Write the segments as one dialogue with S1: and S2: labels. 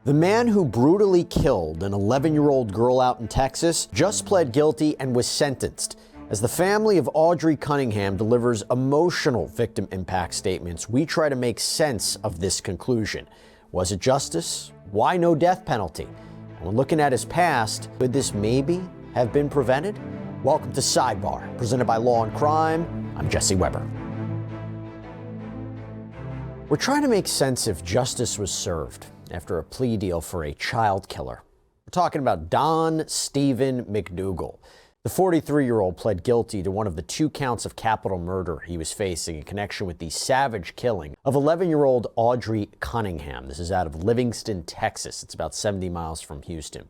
S1: The man who brutally killed an 11-year-old girl out in Texas just pled guilty and was sentenced. As the family of Audrii Cunningham delivers emotional victim impact statements, we try to make sense of this conclusion. Was it justice? Why no death penalty? And when looking at his past, could this maybe have been prevented? Welcome to Sidebar, presented by Law&Crime. I'm Jesse Weber. We're trying to make sense if justice was served after a plea deal for a child killer. We're talking about Don Steven McDougal. The 43-year-old pled guilty to one of the 2 counts of capital murder he was facing in connection with the savage killing of 11-year-old Audrii Cunningham. This is out of Livingston, Texas. It's about 70 miles from Houston.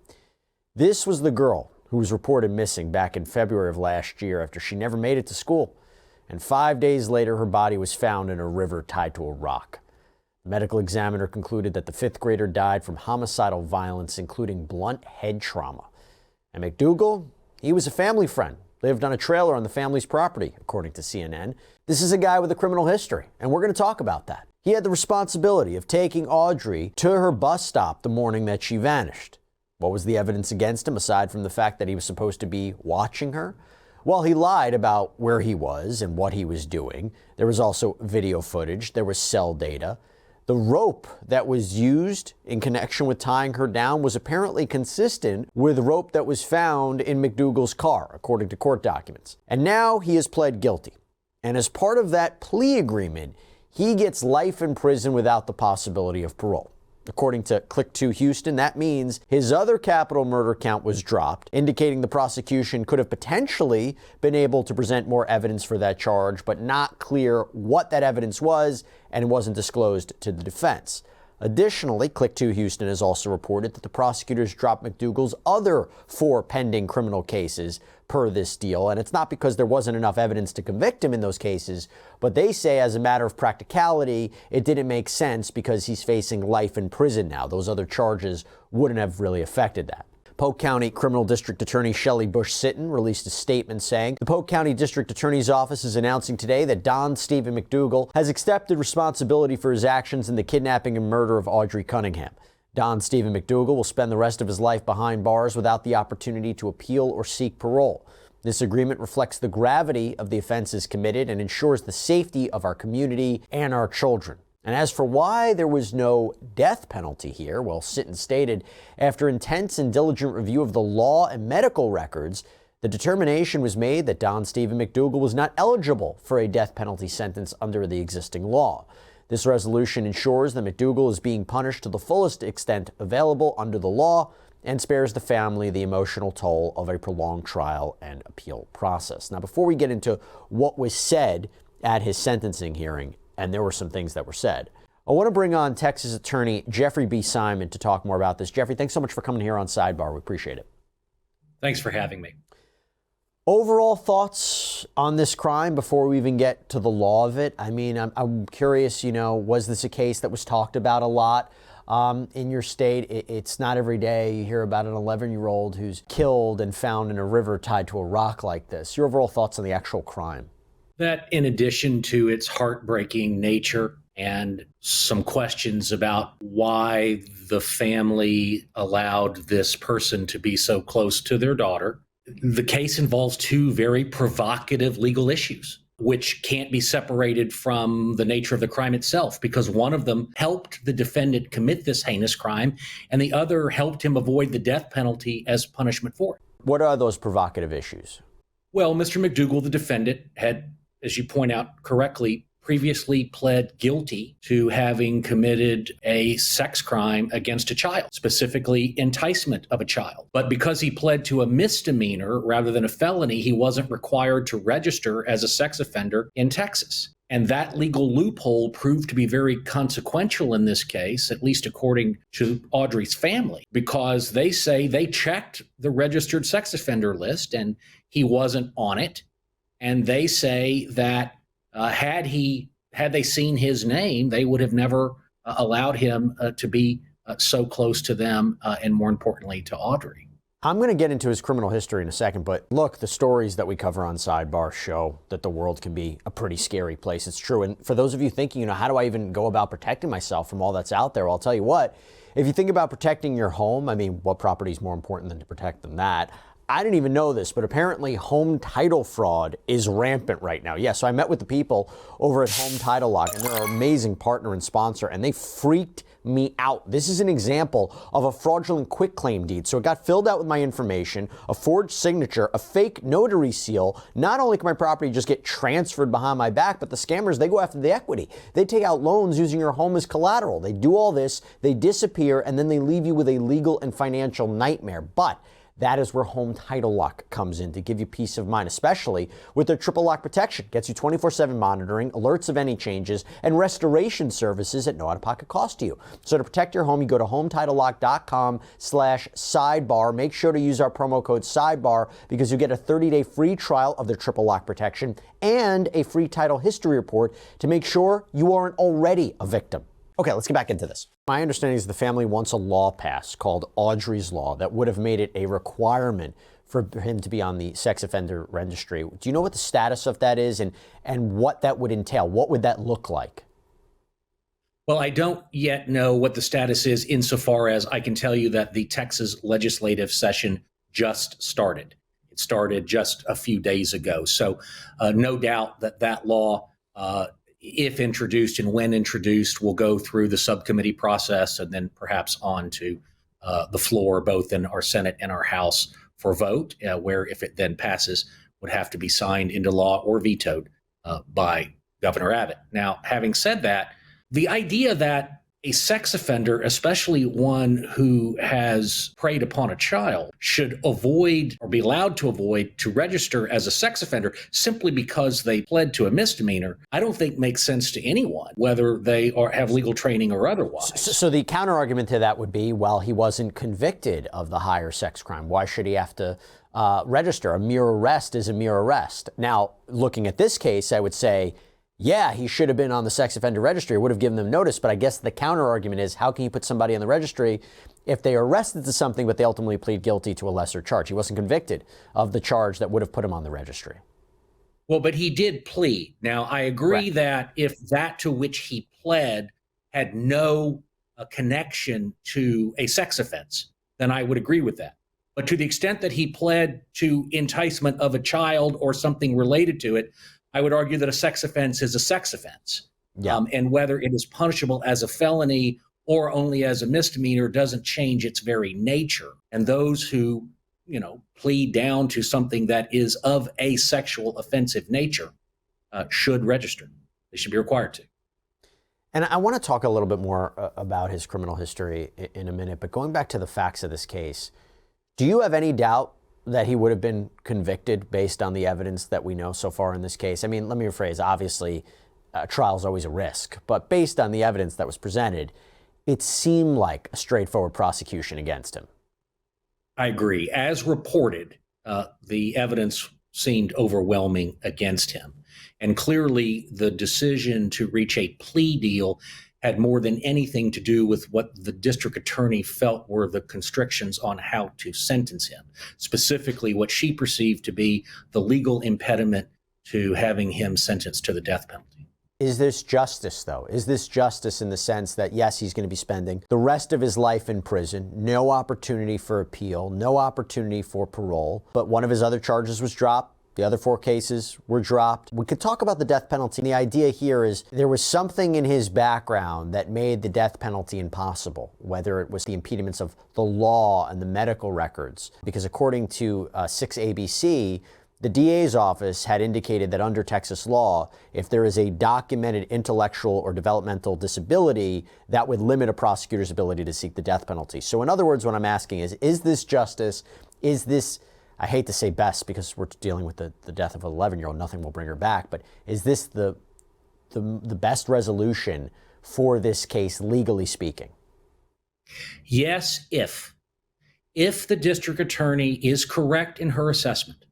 S1: This was the girl who was reported missing back in February of last year after she never made it to school. And 5 days later, her body was found in a river tied to a rock. The medical examiner concluded that the 5th grader died from homicidal violence, including blunt head trauma. And McDougal, he was a family friend, lived on a trailer on the family's property, according to CNN. This is a guy with a criminal history, and we're going to talk about that. He had the responsibility of taking Audrii to her bus stop the morning that she vanished. What was the evidence against him, aside from the fact that he was supposed to be watching her? Well, he lied about where he was and what he was doing. There was also video footage. There was cell data. The rope that was used in connection with tying her down was apparently consistent with rope that was found in McDougal's car, according to court documents. And now he has pled guilty. And as part of that plea agreement, he gets life in prison without the possibility of parole. According to Click 2 Houston, that means his other capital murder count was dropped, indicating the prosecution could have potentially been able to present more evidence for that charge, but not clear what that evidence was, and it wasn't disclosed to the defense. Additionally, Click 2 Houston has also reported that the prosecutors dropped McDougal's other 4 pending criminal cases per this deal, and it's not because there wasn't enough evidence to convict him in those cases, but they say as a matter of practicality, it didn't make sense because he's facing life in prison now. Those other charges wouldn't have really affected that. Polk County Criminal District Attorney Shelley Bush-Sitton released a statement saying, the Polk County District Attorney's Office is announcing today that Don Steven McDougal has accepted responsibility for his actions in the kidnapping and murder of Audrii Cunningham. Don Steven McDougal will spend the rest of his life behind bars without the opportunity to appeal or seek parole. This agreement reflects the gravity of the offenses committed and ensures the safety of our community and our children. And as for why there was no death penalty here, well, Sitton stated, after intense and diligent review of the law and medical records, the determination was made that Don Steven McDougal was not eligible for a death penalty sentence under the existing law. This resolution ensures that McDougal is being punished to the fullest extent available under the law and spares the family the emotional toll of a prolonged trial and appeal process. Now, before we get into what was said at his sentencing hearing, and there were some things that were said, I want to bring on Texas attorney Jeffrey B. Simon to talk more about this. Jeffrey, thanks so much for coming here on Sidebar. We appreciate it.
S2: Thanks for having me.
S1: Overall thoughts on this crime before we even get to the law of it? I mean, I'm curious, was this a case that was talked about a lot in your state? It's not every day you hear about an 11-year-old who's killed and found in a river tied to a rock like this. Your overall thoughts on the actual crime?
S2: That, in addition to its heartbreaking nature and some questions about why the family allowed this person to be so close to their daughter, the case involves 2 very provocative legal issues, which can't be separated from the nature of the crime itself, because one of them helped the defendant commit this heinous crime, and the other helped him avoid the death penalty as punishment for it.
S1: What are those provocative issues?
S2: Well, Mr. McDougal, the defendant, had, as you point out correctly, previously pled guilty to having committed a sex crime against a child, specifically enticement of a child. But because he pled to a misdemeanor rather than a felony, he wasn't required to register as a sex offender in Texas. And that legal loophole proved to be very consequential in this case, at least according to Audrii's family, because they say they checked the registered sex offender list and he wasn't on it. And they say that had they seen his name, they would have never allowed him to be so close to them and, more importantly, to Audrii.
S1: I'm going to get into his criminal history in a second, but look, the stories that we cover on Sidebar show that the world can be a pretty scary place. It's true. And for those of you thinking, how do I even go about protecting myself from all that's out there? Well, I'll tell you what, if you think about protecting your home, I mean, what property is more important than to protect than that? I didn't even know this, but apparently home title fraud is rampant right now. Yeah, so I met with the people over at Home Title Lock, and they're our amazing partner and sponsor, and they freaked me out. This is an example of a fraudulent quitclaim deed. So it got filled out with my information, a forged signature, a fake notary seal. Not only can my property just get transferred behind my back, but the scammers, they go after the equity. They take out loans using your home as collateral. They do all this, they disappear, and then they leave you with a legal and financial nightmare. But that is where Home Title Lock comes in to give you peace of mind, especially with their triple lock protection. Gets you 24/7 monitoring, alerts of any changes, and restoration services at no out-of-pocket cost to you. So to protect your home, you go to HometitleLock.com/sidebar. Make sure to use our promo code sidebar because you get a 30-day free trial of their triple lock protection and a free title history report to make sure you aren't already a victim. Okay, let's get back into this. My understanding is the family wants a law passed called Audrii's Law that would have made it a requirement for him to be on the sex offender registry. Do you know what the status of that is and what that would entail? What would that look like?
S2: Well, I don't yet know what the status is insofar as I can tell you that the Texas legislative session just started. It started just a few days ago. So no doubt that law, if introduced and when introduced, will go through the subcommittee process and then perhaps on to the floor, both in our Senate and our House for vote, where if it then passes, would have to be signed into law or vetoed by Governor Abbott. Now, having said that, the idea that a sex offender, especially one who has preyed upon a child, should avoid or be allowed to avoid to register as a sex offender simply because they pled to a misdemeanor, I don't think makes sense to anyone, whether they have legal training or otherwise.
S1: So the counter argument to that would be, well, he wasn't convicted of the higher sex crime. Why should he have to register? A mere arrest is a mere arrest. Now, looking at this case, I would say, yeah, he should have been on the sex offender registry. It would have given them notice. But I guess the counter argument is, how can you put somebody on the registry if they are arrested to something, but they ultimately plead guilty to a lesser charge? He wasn't convicted of the charge that would have put him on the registry.
S2: Well, but he did plead. Now, I agree that if that to which he pled had no connection to a sex offense, then I would agree with that. But to the extent that he pled to enticement of a child or something related to it, I would argue that a sex offense is a sex offense.
S1: Yeah.
S2: And whether it is punishable as a felony or only as a misdemeanor doesn't change its very nature. And those who, plead down to something that is of a sexual offensive nature should register. They should be required to.
S1: And I want to talk a little bit more about his criminal history in a minute, but going back to the facts of this case, do you have any doubt that he would have been convicted based on the evidence that we know so far in this case? I mean, let me rephrase. Obviously, trial is always a risk, but based on the evidence that was presented, it seemed like a straightforward prosecution against him.
S2: I agree. As reported, the evidence seemed overwhelming against him. And clearly, the decision to reach a plea deal had more than anything to do with what the district attorney felt were the constrictions on how to sentence him, specifically what she perceived to be the legal impediment to having him sentenced to the death penalty.
S1: Is this justice, though? Is this justice in the sense that, yes, he's going to be spending the rest of his life in prison, no opportunity for appeal, no opportunity for parole, but one of his other charges was dropped? The other 4 cases were dropped. We could talk about the death penalty. The idea here is there was something in his background that made the death penalty impossible, whether it was the impediments of the law and the medical records. Because according to 6ABC, the DA's office had indicated that under Texas law, if there is a documented intellectual or developmental disability, that would limit a prosecutor's ability to seek the death penalty. So in other words, what I'm asking is this justice? Is this, I hate to say best because we're dealing with the death of an 11-year-old, nothing will bring her back, but is this the best resolution for this case, legally speaking?
S2: Yes, if the district attorney is correct in her assessment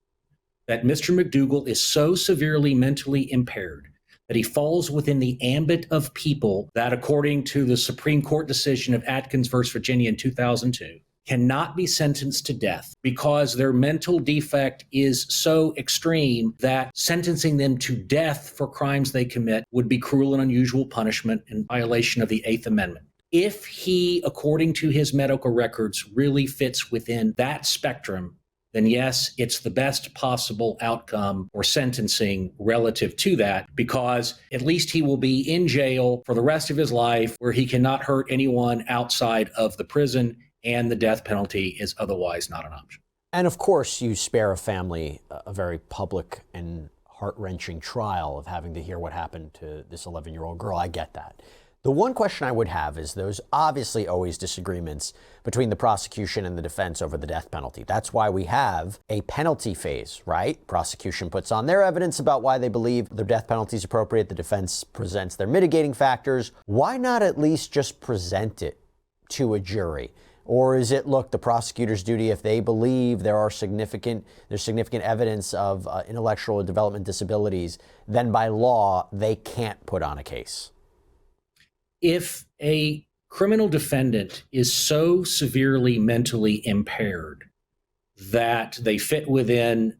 S2: that Mr. McDougal is so severely mentally impaired that he falls within the ambit of people that, according to the Supreme Court decision of Atkins versus Virginia in 2002, cannot be sentenced to death because their mental defect is so extreme that sentencing them to death for crimes they commit would be cruel and unusual punishment in violation of the Eighth Amendment. If he, according to his medical records, really fits within that spectrum, then yes, it's the best possible outcome or sentencing relative to that, because at least he will be in jail for the rest of his life where he cannot hurt anyone outside of the prison, and the death penalty is otherwise not an option.
S1: And of course, you spare a family a very public and heart-wrenching trial of having to hear what happened to this 11-year-old girl. I get that. The one question I would have is there's obviously always disagreements between the prosecution and the defense over the death penalty. That's why we have a penalty phase, right? Prosecution puts on their evidence about why they believe the death penalty is appropriate. The defense presents their mitigating factors. Why not at least just present it to a jury? Or is it, look, the prosecutor's duty, if they believe there's significant evidence of intellectual or development disabilities, then by law, they can't put on a case?
S2: If a criminal defendant is so severely mentally impaired that they fit within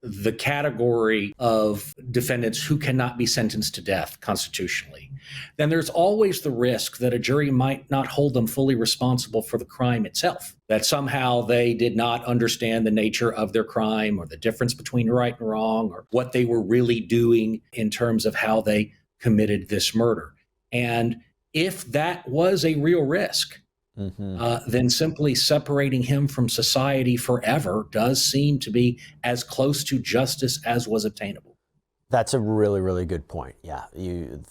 S2: the category of defendants who cannot be sentenced to death constitutionally, then there's always the risk that a jury might not hold them fully responsible for the crime itself, that somehow they did not understand the nature of their crime or the difference between right and wrong or what they were really doing in terms of how they committed this murder. And if that was a real risk, then simply separating him from society forever does seem to be as close to justice as was obtainable.
S1: That's a really, really good point. Yeah,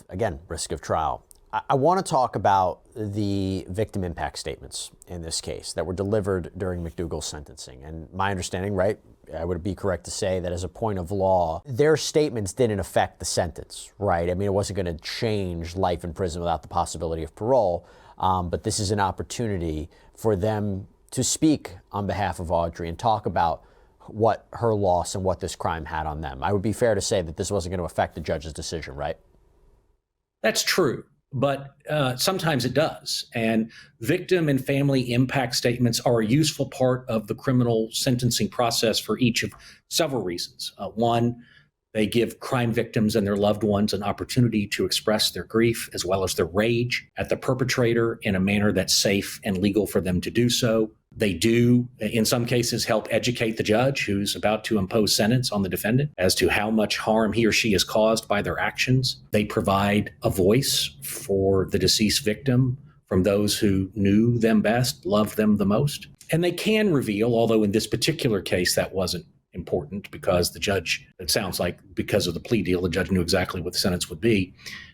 S1: again, risk of trial. I want to talk about the victim impact statements in this case that were delivered during McDougal's sentencing. And my understanding, right, I would be correct to say that as a point of law, their statements didn't affect the sentence, right? I mean, it wasn't going to change life in prison without the possibility of parole. But this is an opportunity for them to speak on behalf of Audrii and talk about what her loss and what this crime had on them. I would be fair to say that this wasn't going to affect the judge's decision, right?
S2: That's true, but sometimes it does. And victim and family impact statements are a useful part of the criminal sentencing process for each of several reasons. One, they give crime victims and their loved ones an opportunity to express their grief as well as their rage at the perpetrator in a manner that's safe and legal for them to do so. They do, in some cases, help educate the judge who's about to impose sentence on the defendant as to how much harm he or she has caused by their actions. They provide a voice for the deceased victim from those who knew them best, loved them the most. And they can reveal, although in this particular case that wasn't important because the judge, it sounds like because of the plea deal, the judge knew exactly what the sentence would be.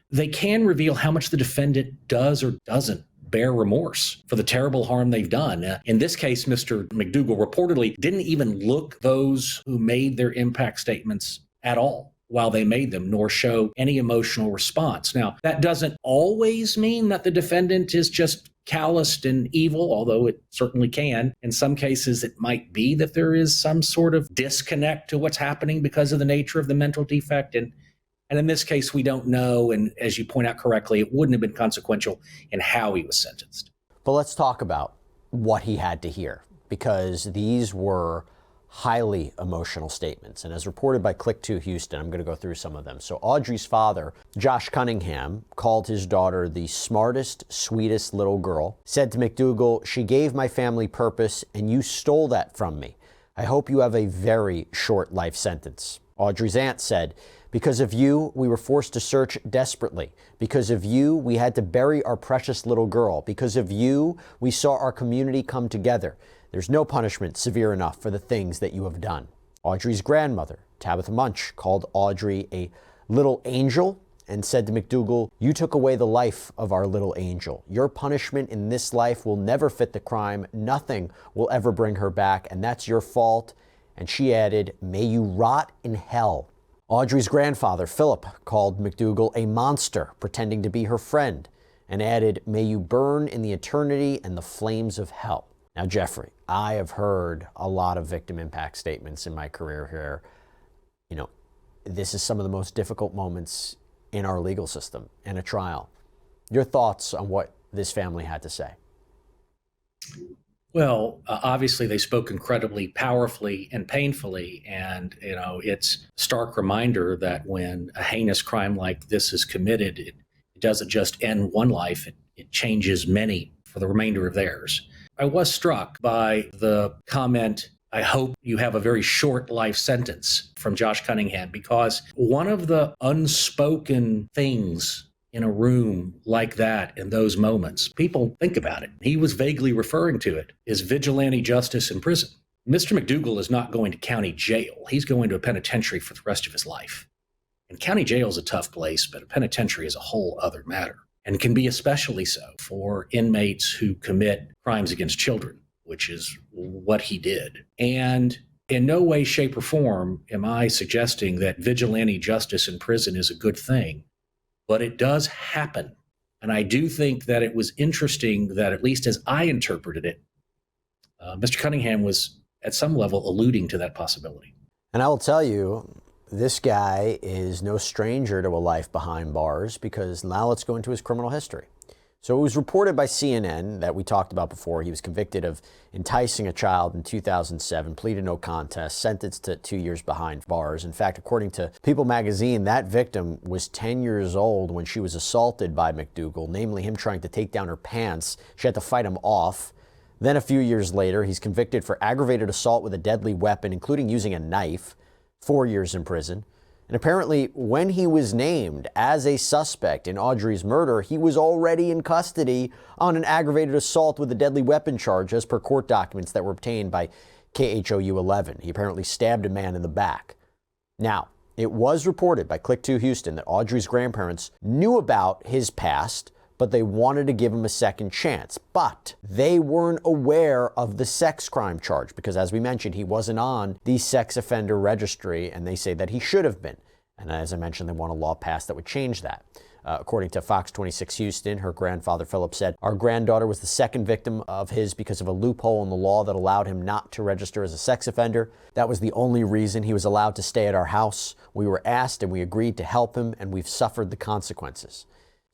S2: They can reveal how much the defendant does or doesn't bear remorse for the terrible harm they've done. In this case, Mr. McDougal reportedly didn't even look those who made their impact statements at all while they made them, nor show any emotional response. Now, that doesn't always mean that the defendant is just calloused and evil, although it certainly can. In some cases, it might be that there is some sort of disconnect to what's happening because of the nature of the mental defect. And in this case, we don't know. And as you point out correctly, it wouldn't have been consequential in how he was sentenced.
S1: But let's talk about what he had to hear, because these were highly emotional statements. And as reported by Click 2 Houston, I'm going to go through some of them. So Audrii's father, Josh Cunningham, called his daughter the smartest, sweetest little girl, said to McDougal, "She gave my family purpose and you stole that from me. I hope you have a very short life sentence." Audrii's aunt said, "Because of you, we were forced to search desperately. Because of you, we had to bury our precious little girl. Because of you, we saw our community come together. There's no punishment severe enough for the things that you have done." Audrii's grandmother, Tabitha Munch, called Audrii a little angel and said to McDougal, "You took away the life of our little angel. Your punishment in this life will never fit the crime. Nothing will ever bring her back, and that's your fault." And she added, "May you rot in hell." Audrii's grandfather, Philip, called McDougal a monster pretending to be her friend and added, "May you burn in the eternity and the flames of hell." Now, Jeffrey, I have heard a lot of victim impact statements in my career here. You know, this is some of the most difficult moments in our legal system in a trial. Your thoughts on what this family had to say?
S2: Well, obviously they spoke incredibly powerfully and painfully. And, it's a stark reminder that when a heinous crime like this is committed, it doesn't just end one life, it it changes many for the remainder of theirs. I was struck by the comment, "I hope you have a very short life sentence," from Josh Cunningham, because one of the unspoken things in a room like that in those moments, people think about it, he was vaguely referring to it, is vigilante justice in prison. Mr. McDougal is not going to county jail. He's going to a penitentiary for the rest of his life. And county jail is a tough place, but a penitentiary is a whole other matter, and can be especially so for inmates who commit crimes against children, which is what he did. And in no way, shape, or form am I suggesting that vigilante justice in prison is a good thing, but it does happen. And I do think that it was interesting that, at least as I interpreted it, Mr. Cunningham was at some level alluding to that possibility.
S1: And I will tell you, this guy is no stranger to a life behind bars, because now let's go into his criminal history. So it was reported by CNN that we talked about before. He was convicted of enticing a child in 2007, pleaded no contest, sentenced to 2 years behind bars. In fact, according to People magazine, that victim was 10 years old when she was assaulted by McDougal, namely him trying to take down her pants. She had to fight him off. Then a few years later, he's convicted for aggravated assault with a deadly weapon, including using a knife, 4 years in prison. And apparently, when he was named as a suspect in Audrii's murder, he was already in custody on an aggravated assault with a deadly weapon charge, as per court documents that were obtained by KHOU 11. He apparently stabbed a man in the back. Now, it was reported by Click 2 Houston that Audrii's grandparents knew about his past, but they wanted to give him a second chance. But they weren't aware of the sex crime charge because, as we mentioned, he wasn't on the sex offender registry, and they say that he should have been. And as I mentioned, they want a law passed that would change that. According to Fox 26 Houston, her grandfather, Philip, said, "Our granddaughter was the second victim of his because of a loophole in the law that allowed him not to register as a sex offender. That was the only reason he was allowed to stay at our house. We were asked and we agreed to help him, and we've suffered the consequences."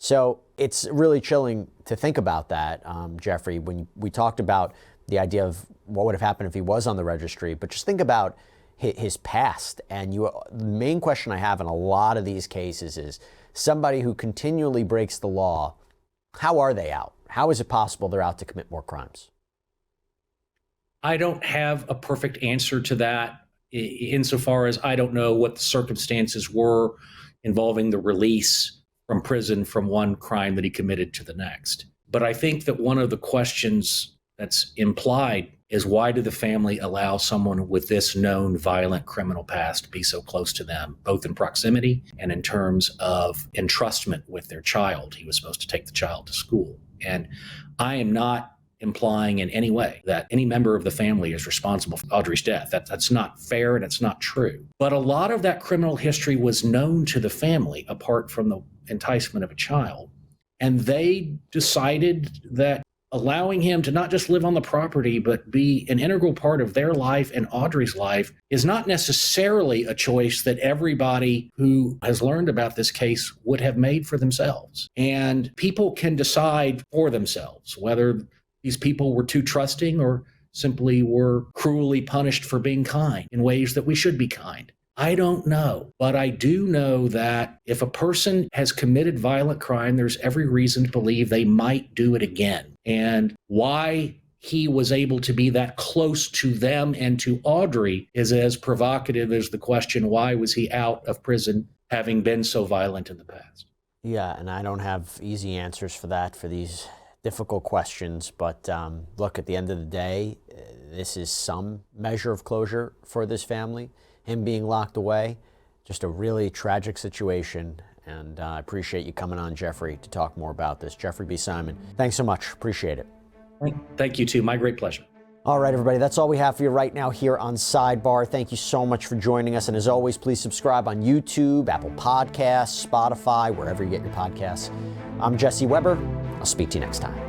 S1: So it's really chilling to think about that, Jeffrey, when we talked about the idea of what would have happened if he was on the registry. But just think about his past. And the main question I have in a lot of these cases is somebody who continually breaks the law, how are they out? How is it possible they're out to commit more crimes?
S2: I don't have a perfect answer to that, insofar as I don't know what the circumstances were involving the release from prison from one crime that he committed to the next. But I think that one of the questions that's implied is, why did the family allow someone with this known violent criminal past to be so close to them, both in proximity and in terms of entrustment with their child? He was supposed to take the child to school. And I am not implying in any way that any member of the family is responsible for Audrii's death. That's not fair, and it's not true. But a lot of that criminal history was known to the family, apart from the enticement of a child. And they decided that allowing him to not just live on the property, but be an integral part of their life and Audrii's life is not necessarily a choice that everybody who has learned about this case would have made for themselves. And people can decide for themselves whether these people were too trusting or simply were cruelly punished for being kind in ways that we should be kind. I don't know, but I do know that if a person has committed violent crime, there's every reason to believe they might do it again. And why he was able to be that close to them and to Audrii is as provocative as the question, why was he out of prison having been so violent in the past?
S1: Yeah, and I don't have easy answers for that, for these difficult questions. But look, at the end of the day, this is some measure of closure for this family. Him being locked away, just a really tragic situation. And I appreciate you coming on, Jeffrey, to talk more about this. Jeffrey B. Simon, thanks so much. Appreciate it.
S2: Thank you, too. My great pleasure.
S1: All right, everybody, that's all we have for you right now here on Sidebar. Thank you so much for joining us. And as always, please subscribe on YouTube, Apple Podcasts, Spotify, wherever you get your podcasts. I'm Jesse Weber. I'll speak to you next time.